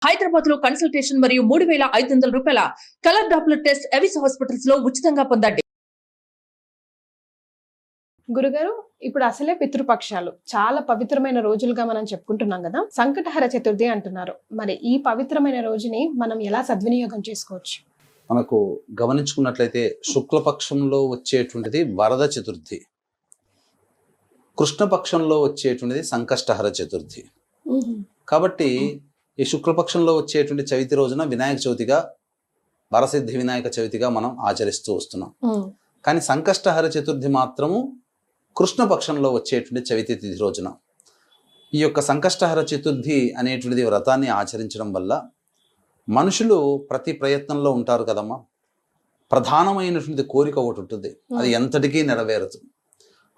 హైదరాబాద్ లో కన్సల్టేషన్ మరియు 3,500 రూపాయల colour Doppler test Avis hospitals లో ఉచితంగా పొందండి. గురుగారు, ఇప్పుడు అసలే పితృపక్షాలు చాలా పవిత్రమైన రోజులుగా మనం చెప్పుకుంటున్నాం కదా. సంకటహర చతుర్థి అంటున్నారు. మరి ఈ పవిత్రమైన రోజుని మనం ఎలా సద్వినియోగం చేసుకోవచ్చు? మనకు గమనించుకున్నట్లయితే శుక్లపక్షంలో వచ్చేటువంటిది వరద చతుర్థి, కృష్ణపక్షంలో వచ్చేటువంటిది సంకష్టహర చతుర్థి. కాబట్టి ఈ శుక్లపక్షంలో వచ్చేటువంటి చవితి రోజున వినాయక చవితిగా, వరసిద్ధి వినాయక చవితిగా మనం ఆచరిస్తూ వస్తున్నాం. కానీ సంకష్టహర చతుర్థి మాత్రము కృష్ణపక్షంలో వచ్చేటువంటి చవితి తిథి రోజున. ఈ యొక్క సంకష్టహర చతుర్థి అనేటువంటిది వ్రతాన్ని ఆచరించడం వల్ల మనుషులు ప్రతి ప్రయత్నంలో ఉంటారు కదమ్మా. ప్రధానమైనటువంటి కోరిక ఒకటి ఉంటుంది, అది ఎంతటికీ నెరవేరదు.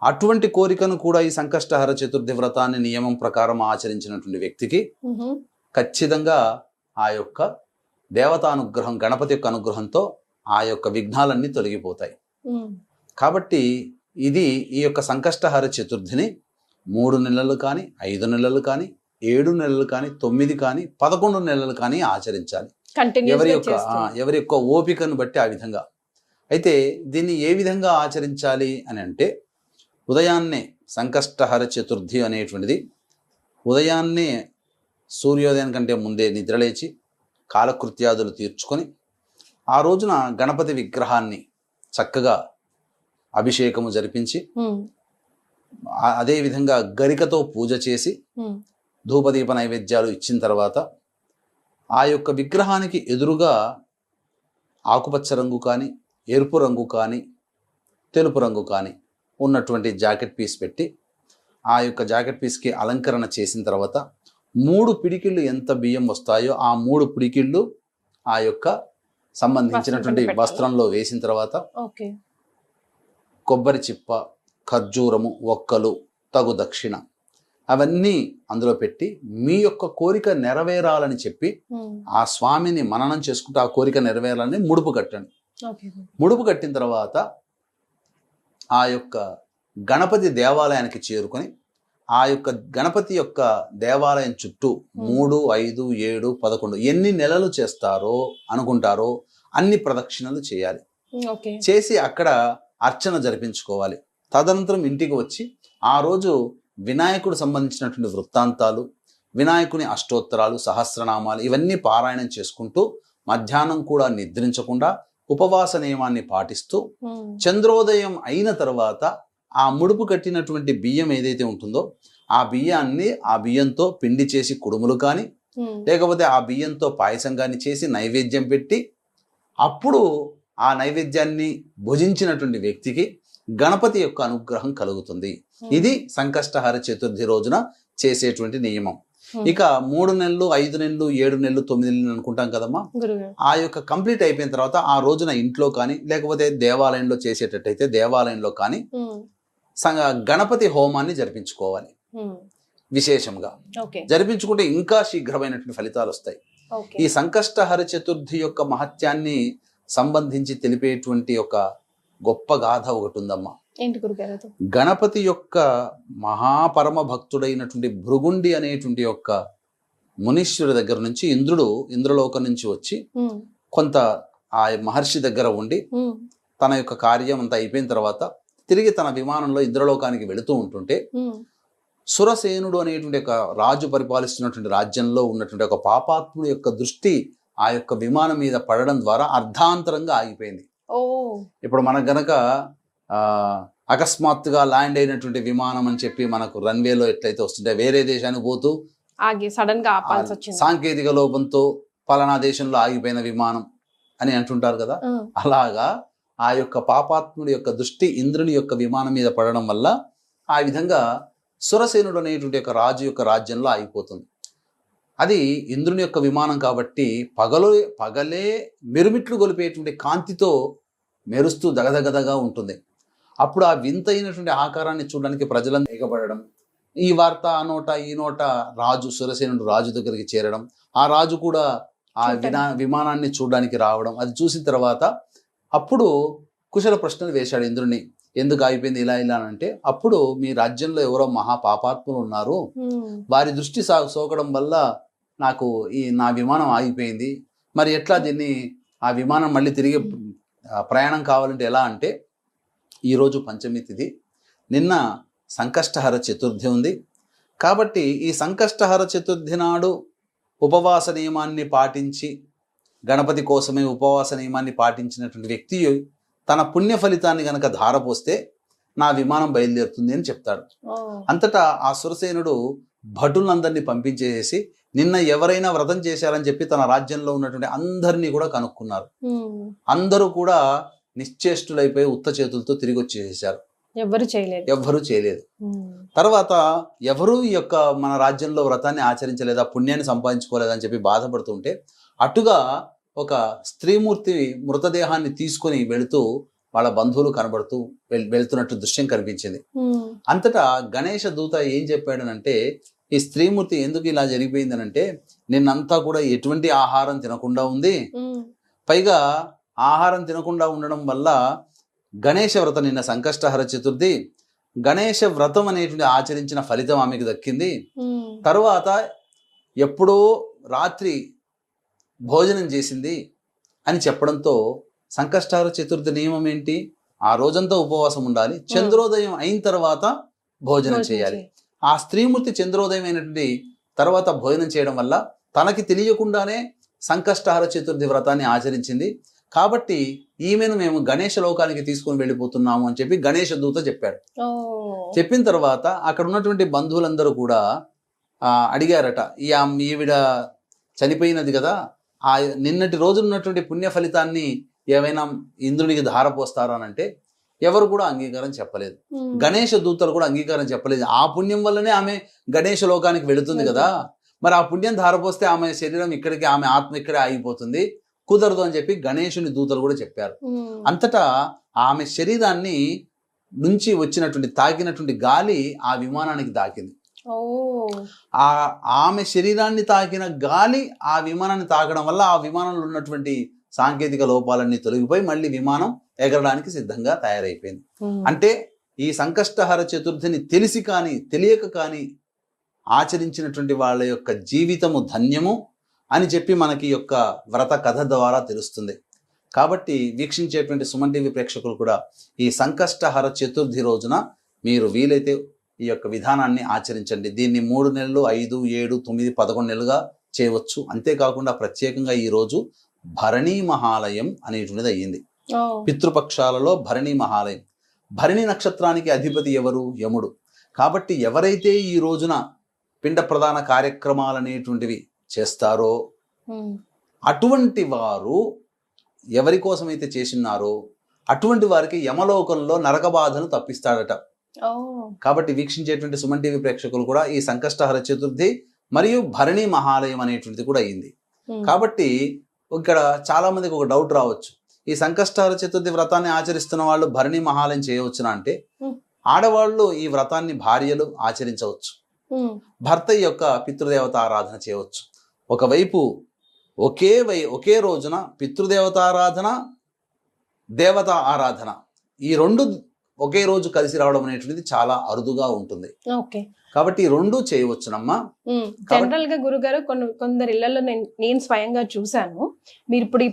అటువంటి కోరికను కూడా ఈ సంకష్టహర చతుర్థి వ్రతాన్ని నియమం ప్రకారం ఆచరించినటువంటి వ్యక్తికి ఖచ్చితంగా ఆ యొక్క దేవతానుగ్రహం, గణపతి యొక్క అనుగ్రహంతో ఆ యొక్క విఘ్నాలన్నీ తొలగిపోతాయి. కాబట్టి ఈ యొక్క సంకష్టహర చతుర్థిని 3 నెలలు కానీ, 5 నెలలు కానీ, 7 నెలలు కానీ, 9 కానీ, 11 నెలలు కానీ ఆచరించాలి. ఎవరి యొక్క ఓపికను బట్టి ఆ విధంగా. అయితే దీన్ని ఏ విధంగా ఆచరించాలి అని అంటే, ఉదయాన్నే సంకష్టహర చతుర్థి అనేటువంటిది ఉదయాన్నే సూర్యోదయం కంటే ముందే నిద్రలేచి కాలకృత్యాదులు తీర్చుకొని ఆ రోజున గణపతి విగ్రహాన్ని చక్కగా అభిషేకము జరిపించి, అదే విధంగా గరికతో పూజ చేసి ధూపదీప నైవేద్యాలు ఇచ్చిన తర్వాత ఆ యొక్క విగ్రహానికి ఎదురుగా ఆకుపచ్చ రంగు కానీ, ఎరుపు రంగు కానీ, తెలుపు రంగు కానీ ఉన్నటువంటి జాకెట్ పీస్ పెట్టి ఆ యొక్క జాకెట్ పీస్కి అలంకరణ చేసిన తర్వాత 3 పిడికిళ్ళు ఎంత బియ్యం వస్తాయో ఆ 3 పిడికిళ్ళు ఆ యొక్క సంబంధించినటువంటి వస్త్రంలో వేసిన తర్వాత కొబ్బరి చిప్ప, ఖర్జూరము, ఒక్కలు, తగు దక్షిణ అవన్నీ అందులో పెట్టి మీ యొక్క కోరిక నెరవేరాలని చెప్పి ఆ స్వామిని మననం చేసుకుంటూ ఆ కోరిక నెరవేరాలని ముడుపు కట్టండి. ముడుపు కట్టిన తర్వాత ఆ యొక్క గణపతి దేవాలయానికి చేరుకొని ఆ యొక్క గణపతి యొక్క దేవాలయం చుట్టూ 3, 5, 7, 11 ఎన్ని నెలలు చేస్తారో అనుకుంటారో అన్ని ప్రదక్షిణలు చేయాలి. చేసి అక్కడ అర్చన జరిపించుకోవాలి. తదనంతరం ఇంటికి వచ్చి ఆ రోజు వినాయకుడు సంబంధించినటువంటి వృత్తాంతాలు, వినాయకుని అష్టోత్తరాలు, సహస్రనామాలు ఇవన్నీ పారాయణం చేసుకుంటూ మధ్యాహ్నం కూడా నిద్రించకుండా ఉపవాస నియమాన్ని పాటిస్తూ చంద్రోదయం అయిన తర్వాత ఆ ముడుపు కట్టినటువంటి బియ్యం ఏదైతే ఉంటుందో ఆ బియ్యంతో పిండి చేసి కుడుములు కానీ, లేకపోతే ఆ బియ్యంతో పాయసం కానీ చేసి నైవేద్యం పెట్టి అప్పుడు ఆ నైవేద్యాన్ని భుజించినటువంటి వ్యక్తికి గణపతి యొక్క అనుగ్రహం కలుగుతుంది. ఇది సంకష్టహర చతుర్థి రోజున చేసేటువంటి నియమం. ఇక 3 నెలలు, 5 నెలలు, 7 నెలలు, 9 నెలలు అనుకుంటాం కదమ్మా. ఆ యొక్క కంప్లీట్ అయిపోయిన తర్వాత ఆ రోజున ఇంట్లో కానీ, లేకపోతే దేవాలయంలో చేసేటట్టయితే దేవాలయంలో కానీ గణపతి హోమాన్ని జరిపించుకోవాలి. విశేషంగా జరిపించుకుంటే ఇంకా శీఘ్రమైనటువంటి ఫలితాలు వస్తాయి. ఈ సంకష్టహర చతుర్థి యొక్క మహత్యాన్ని సంబంధించి తెలిపేటువంటి ఒక గొప్ప గాథ ఒకటి ఉందమ్మా. గణపతి యొక్క మహాపరమ భక్తుడైనటువంటి భృగుండి అనేటువంటి యొక్క మునీశ్వరుడి దగ్గర నుంచి ఇంద్రలోకం నుంచి వచ్చి కొంత ఆ మహర్షి దగ్గర ఉండి తన యొక్క కార్యం అంతా అయిపోయిన తర్వాత తిరిగి తన విమానంలో ఇంద్రలోకానికి వెళుతూ ఉంటుంటే సురసేనుడు అనేటువంటి ఒక రాజు పరిపాలిస్తున్నటువంటి రాజ్యంలో ఉన్నటువంటి ఒక పాపాత్ముడి యొక్క దృష్టి ఆ యొక్క విమానం మీద పడడం ద్వారా అర్ధాంతరంగా ఆగిపోయింది. ఇప్పుడు మనకు గనక అకస్మాత్తుగా ల్యాండ్ అయినటువంటి విమానం అని చెప్పి మనకు రన్వేలో ఎట్లయితే వస్తుంటే వేరే దేశానికి పోతూ సడన్ గా సాంకేతిక లోపంతో పలానా దేశంలో ఆగిపోయిన విమానం అని అంటుంటారు కదా. అలాగా ఆ యొక్క పాపాత్ముడి యొక్క దృష్టి ఇంద్రుని యొక్క విమానం మీద పడడం వల్ల ఆ విధంగా సురసేనుడు అనేటువంటి ఒక రాజు యొక్క రాజ్యంలో ఆగిపోతుంది. అది ఇంద్రుని యొక్క విమానం కాబట్టి పగలే మెరుమిట్లు గొలిపేటువంటి కాంతితో మెరుస్తూ దగదగదగా ఉంటుంది. అప్పుడు ఆ వింతైనటువంటి ఆకారాన్ని చూడడానికి ప్రజలను ఎగబడడం, ఈ వార్త ఈ నోట రాజు సురసేనుడు రాజు దగ్గరికి చేరడం, ఆ రాజు కూడా ఆ విమానాన్ని చూడడానికి రావడం, అది చూసిన తర్వాత అప్పుడు కుశల ప్రశ్నలు వేశాడు ఇంద్రుని. ఎందుకు ఆగిపోయింది ఇలా అంటే, అప్పుడు మీ రాజ్యంలో ఎవరో మహా పాపాత్ములు ఉన్నారు, వారి దృష్టి సోకడం వల్ల నాకు నా విమానం ఆగిపోయింది, మరి ఎట్లా దీన్ని ఆ విమానం మళ్ళీ తిరిగి ప్రయాణం కావాలంటే ఎలా అంటే, ఈరోజు పంచమి తిథి, నిన్న సంకష్టహర చతుర్థి ఉంది. కాబట్టి ఈ సంకష్టహర చతుర్థి నాడు ఉపవాస నియమాన్ని పాటించి, గణపతి కోసమే ఉపవాస నియమాన్ని పాటించినటువంటి వ్యక్తి తన పుణ్య ఫలితాన్ని గనక ధారపోస్తే నా విమానం బయలుదేరుతుంది అని చెప్తాడు. అంతటా ఆ సురసేనుడు భటులందరినీ పంపించేసి నిన్న ఎవరైనా వ్రతం చేశారని చెప్పి తన రాజ్యంలో ఉన్నటువంటి అందరినీ కూడా కనుక్కున్నారు. అందరూ కూడా నిశ్చేష్టులైపోయి ఉత్త చేతులతో తిరిగి వచ్చేసారు. ఎవ్వరూ చేయలేదు. తర్వాత ఎవరు ఈ యొక్క మన రాజ్యంలో వ్రతాన్ని ఆచరించలేదా, పుణ్యాన్ని సంపాదించుకోలేదని చెప్పి బాధపడుతుంటే అటుగా ఒక స్త్రీమూర్తి మృతదేహాన్ని తీసుకొని వెళుతూ వాళ్ళ బంధువులు కనబడుతూ వెళ్తున్నట్టు దృశ్యం కనిపించింది. అంతటా గణేష దూత ఏం చెప్పాడనంటే, ఈ స్త్రీమూర్తి ఎందుకు ఇలా జరిగిపోయిందనంటే, నిన్నంతా కూడా ఎటువంటి ఆహారం తినకుండా ఉంది, పైగా ఆహారం తినకుండా ఉండడం వల్ల గణేష వ్రతం, నిన్న సంకష్టహర చతుర్థి, గణేష వ్రతం అనేటువంటి ఆచరించిన ఫలితం ఆమెకు దక్కింది. తరువాత ఎప్పుడో రాత్రి భోజనం చేసింది అని చెప్పడంతో, సంకష్టహర చతుర్థి నియమం ఏంటి, ఆ రోజంతా ఉపవాసం ఉండాలి, చంద్రోదయం అయిన తర్వాత భోజనం చేయాలి. ఆ స్త్రీమూర్తి చంద్రోదయం అయినటువంటి తర్వాత భోజనం చేయడం వల్ల తనకి తెలియకుండానే సంకష్టహర చతుర్థి వ్రతాన్ని ఆచరించింది. కాబట్టి ఈమెను మేము గణేష లోకానికి తీసుకుని వెళ్ళిపోతున్నాము అని చెప్పి గణేష దూత చెప్పాడు. చెప్పిన తర్వాత అక్కడ ఉన్నటువంటి బంధువులందరూ కూడా అడిగారట, ఈవిడ చనిపోయినది కదా, ఆ నిన్నటి రోజు ఉన్నటువంటి పుణ్య ఫలితాన్ని ఏమైనా ఇంద్రుడికి ధారపోస్తారా అని అంటే ఎవరు కూడా అంగీకారం చెప్పలేదు. గణేష దూతలు కూడా అంగీకారం చెప్పలేదు. ఆ పుణ్యం వల్లనే ఆమె గణేష లోకానికి వెళుతుంది కదా, మరి ఆ పుణ్యం ధారపోస్తే ఆమె శరీరం ఇక్కడికి, ఆమె ఆత్మ ఇక్కడే ఆగిపోతుంది, కుదరదు అని చెప్పి గణేషుని దూతలు కూడా చెప్పారు. అంతటా ఆమె శరీరాన్ని నుంచి వచ్చినటువంటి తాకినటువంటి గాలి ఆ విమానానికి తాకింది. ఆమె శరీరాన్ని తాకిన గాలి ఆ విమానాన్ని తాకడం వల్ల ఆ విమానంలో ఉన్నటువంటి సాంకేతిక లోపాలన్నీ తొలగిపోయి మళ్ళీ విమానం ఎగరడానికి సిద్ధంగా తయారైపోయింది. అంటే ఈ సంకష్టహర చతుర్థిని తెలిసి కానీ తెలియక కానీ ఆచరించినటువంటి వాళ్ళ యొక్క జీవితము ధన్యము అని చెప్పి మనకి యొక్క వ్రత కథ ద్వారా తెలుస్తుంది. కాబట్టి వీక్షించేటువంటి సుమన్ టీవీ ప్రేక్షకులు కూడా ఈ సంకష్టహర చతుర్థి రోజున మీరు వీలైతే ఈ యొక్క విధానాన్ని ఆచరించండి. దీన్ని 3 నెలలు, 5, 7, 9, 11 నెలలుగా చేయవచ్చు. అంతేకాకుండా ప్రత్యేకంగా ఈ రోజు భరణీ మహాలయం అనేటువంటిది అయ్యింది. పితృపక్షాలలో భరణీ మహాలయం. భరణి నక్షత్రానికి అధిపతి ఎవరు? యముడు. కాబట్టి ఎవరైతే ఈ రోజున పిండ ప్రధాన కార్యక్రమాలు అనేటువంటివి చేస్తారో అటువంటి వారు, ఎవరి కోసమైతే చేసినారో అటువంటి వారికి యమలోకంలో నరక బాధను తప్పిస్తాడట. కాబట్టి వీక్షించేటువంటి సుమన్ టీవీ ప్రేక్షకులు కూడా ఈ సంకష్టహర చతుర్థి మరియు భరణీ మహాలయం అనేటువంటిది కూడా అయింది. కాబట్టి ఇక్కడ చాలా మందికి ఒక డౌట్ రావచ్చు, ఈ సంకష్టహర చతుర్థి వ్రతాన్ని ఆచరిస్తున్న వాళ్ళు భరణీ మహాలయం చేయవచ్చునా అంటే, ఆడవాళ్ళు ఈ వ్రతాన్ని భార్యలు ఆచరించవచ్చు, భర్త యొక్క పితృదేవత ఆరాధన చేయవచ్చు. ఒకవైపు ఒకే రోజున పితృదేవతారాధన, దేవతా ఆరాధన ఈ రెండు ఒకే రోజు కలిసి రావడం అనేటువంటిది చాలా అరుదుగా ఉంటుంది. కాబట్టి ఈ రెండు చేయవచ్చునమ్మా. జనరల్ గా గురుగారు కొందరు ఇళ్లలో నేను స్వయంగా చూశాను. మీరు ఇప్పుడు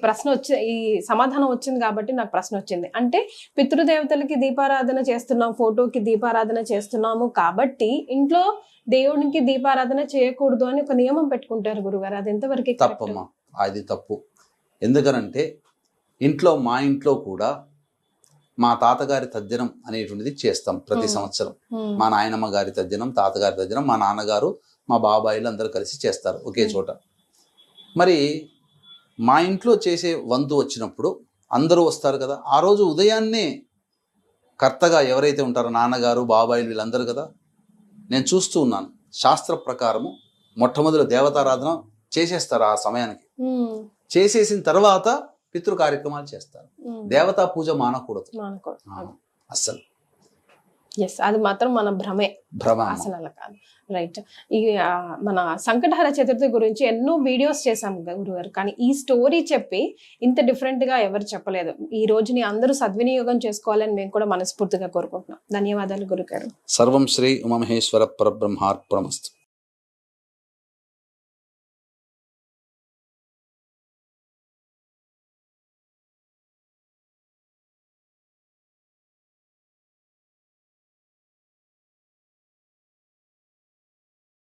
ఈ సమాధానం వచ్చింది కాబట్టి నాకు ప్రశ్న వచ్చింది. అంటే పితృదేవతలకి దీపారాధన చేస్తున్నాం, ఫోటోకి దీపారాధన చేస్తున్నాము కాబట్టి ఇంట్లో దేవునికి దీపారాధన చేయకూడదు అని ఒక నియమం పెట్టుకుంటారు గురుగారు. అది ఎంతవరకు తప్పమ్మా? అది తప్పు. ఎందుకనంటే మా ఇంట్లో కూడా మా తాతగారి తద్దినం అనేటువంటిది చేస్తాం ప్రతి సంవత్సరం. మా నాయనమ్మ గారి తద్దినం, తాతగారి తద్దినం, మా నాన్నగారు, మా బాబాయిలు అందరూ కలిసి చేస్తారు ఒకే చోట. మరి మా ఇంట్లో చేసే వంతు వచ్చినప్పుడు అందరూ వస్తారు కదా, ఆ రోజు ఉదయాన్నే కర్తగా ఎవరైతే ఉంటారో నాన్నగారు, బాబాయిలు వీళ్ళందరూ కదా, నేను చూస్తూ ఉన్నాను. శాస్త్ర ప్రకారము మొట్టమొదటి దేవతారాధన చేసేస్తారు ఆ సమయానికి. చేసేసిన తర్వాత పితృ కార్యక్రమాలు చేస్తారు. దేవతా పూజ మానకూడదు అస్సలు. అది మాత్రం మన భ్రమ అసలు అలా కాదు. రైట్. ఈ మన సంకటహర చతుర్థి గురించి ఎన్నో వీడియోస్ చేశాం గురుగారు, కానీ ఈ స్టోరీ చెప్పి ఇంత డిఫరెంట్ గా ఎవరు చెప్పలేదు. ఈ రోజుని అందరూ సద్వినియోగం చేసుకోవాలని మేము కూడా మనస్ఫూర్తిగా కోరుకుంటున్నాం. ధన్యవాదాలు గురుగారు. సర్వం శ్రీ ఉమామహేశ్వర పరబ్రహ్మార్పణమస్తు.